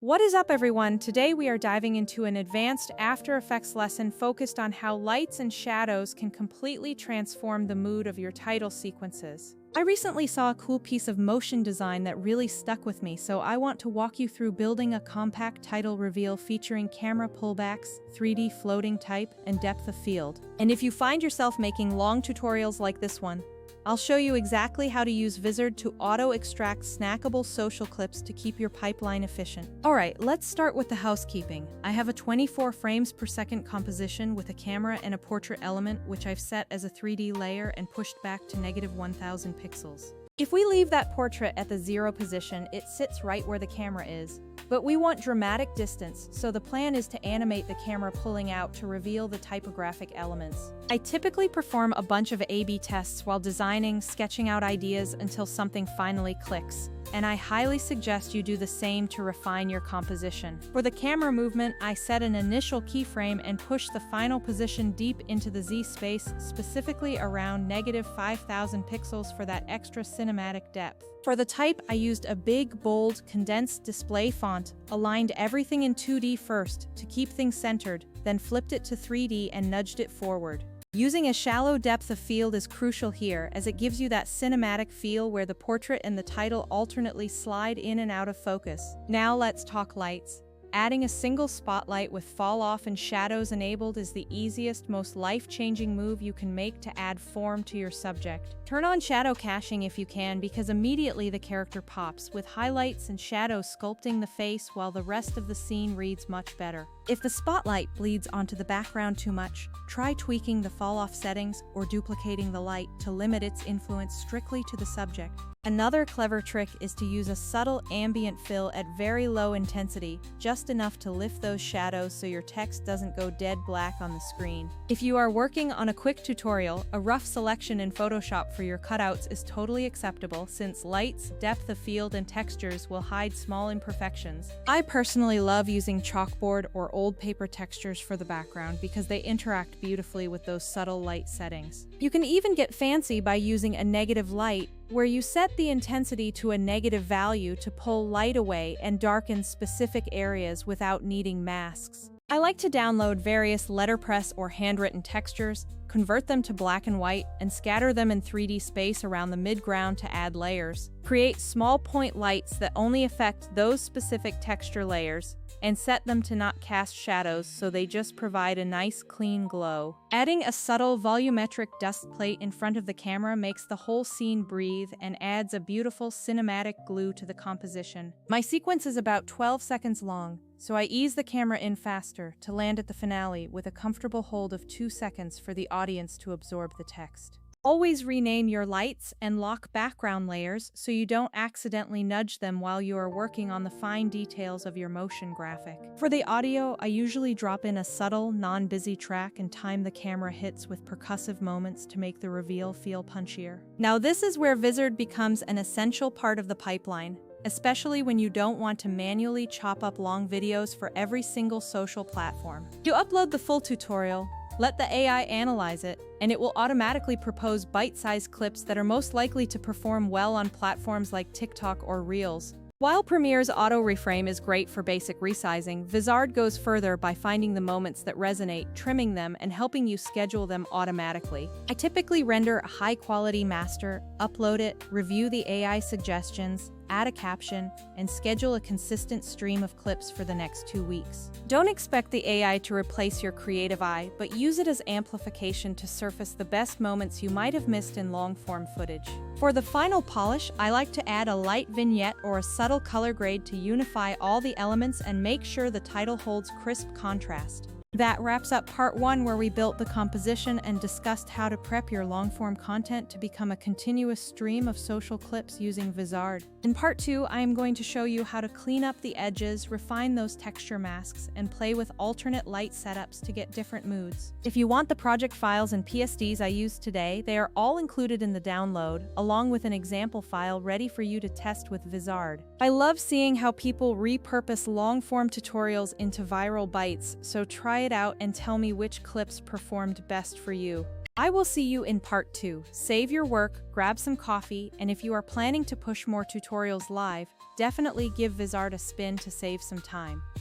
What is up, everyone? Today we are diving into an advanced After Effects lesson focused on how lights and shadows can completely transform the mood of your title sequences. I recently saw a cool piece of motion design that really stuck with me, so I want to walk you through building a compact title reveal featuring camera pullbacks, 3D floating type, and depth of field. And if you find yourself making long tutorials like this one, I'll show you exactly how to use Vizard to auto-extract snackable social clips to keep your pipeline efficient. Alright, let's start with the housekeeping. I have a 24 frames per second composition with a camera and a portrait element, which I've set as a 3D layer and pushed back to -1000 pixels. If we leave that portrait at the 0 position, it sits right where the camera is. But we want dramatic distance, so the plan is to animate the camera pulling out to reveal the typographic elements. I typically perform a bunch of A/B tests while designing, sketching out ideas until something finally clicks. And I highly suggest you do the same to refine your composition. For the camera movement, I set an initial keyframe and push the final position deep into the Z space, specifically around -5000 pixels for that extra cinematic depth. For the type, I used a big, bold, condensed display font, aligned everything in 2D first to keep things centered, then flipped it to 3D and nudged it forward. Using a shallow depth of field is crucial here, as it gives you that cinematic feel where the portrait and the title alternately slide in and out of focus. Now let's talk lights. Adding a single spotlight with fall-off and shadows enabled is the easiest, most life-changing move you can make to add form to your subject. Turn on shadow caching if you can, because immediately the character pops, with highlights and shadows sculpting the face while the rest of the scene reads much better. If the spotlight bleeds onto the background too much, try tweaking the fall-off settings or duplicating the light to limit its influence strictly to the subject. Another clever trick is to use a subtle ambient fill at very low intensity, just enough to lift those shadows so your text doesn't go dead black on the screen. If you are working on a quick tutorial, a rough selection in Photoshop for your cutouts is totally acceptable, since lights, depth of field, and textures will hide small imperfections. I personally love using chalkboard or old paper textures for the background because they interact beautifully with those subtle light settings. You can even get fancy by using a negative light, where you set the intensity to a negative value to pull light away and darken specific areas without needing masks. I like to download various letterpress or handwritten textures, convert them to black and white, and scatter them in 3D space around the midground to add layers. Create small point lights that only affect those specific texture layers, and set them to not cast shadows so they just provide a nice clean glow. Adding a subtle volumetric dust plate in front of the camera makes the whole scene breathe and adds a beautiful cinematic glue to the composition. My sequence is about 12 seconds long, so I ease the camera in faster to land at the finale with a comfortable hold of 2 seconds for the audience to absorb the text. Always rename your lights and lock background layers so you don't accidentally nudge them while you are working on the fine details of your motion graphic. For the audio, I usually drop in a subtle, non-busy track and time the camera hits with percussive moments to make the reveal feel punchier. Now this is where Vizard becomes an essential part of the pipeline, especially when you don't want to manually chop up long videos for every single social platform. You upload the full tutorial, let the AI analyze it, and it will automatically propose bite-sized clips that are most likely to perform well on platforms like TikTok or Reels. While Premiere's auto-reframe is great for basic resizing, Vizard goes further by finding the moments that resonate, trimming them, and helping you schedule them automatically. I typically render a high-quality master, upload it, review the AI suggestions, add a caption, and schedule a consistent stream of clips for the next 2 weeks. Don't expect the AI to replace your creative eye, but use it as amplification to surface the best moments you might have missed in long-form footage. For the final polish, I like to add a light vignette or a subtle color grade to unify all the elements and make sure the title holds crisp contrast. That wraps up part 1, where we built the composition and discussed how to prep your long-form content to become a continuous stream of social clips using Vizard. In part 2, I am going to show you how to clean up the edges, refine those texture masks, and play with alternate light setups to get different moods. If you want the project files and PSDs I used today, they are all included in the download, along with an example file ready for you to test with Vizard. I love seeing how people repurpose long-form tutorials into viral bites, so try it out and tell me which clips performed best for you. I will see you in part 2. Save your work, grab some coffee, and if you are planning to push more tutorials live, definitely give Vizard a spin to save some time.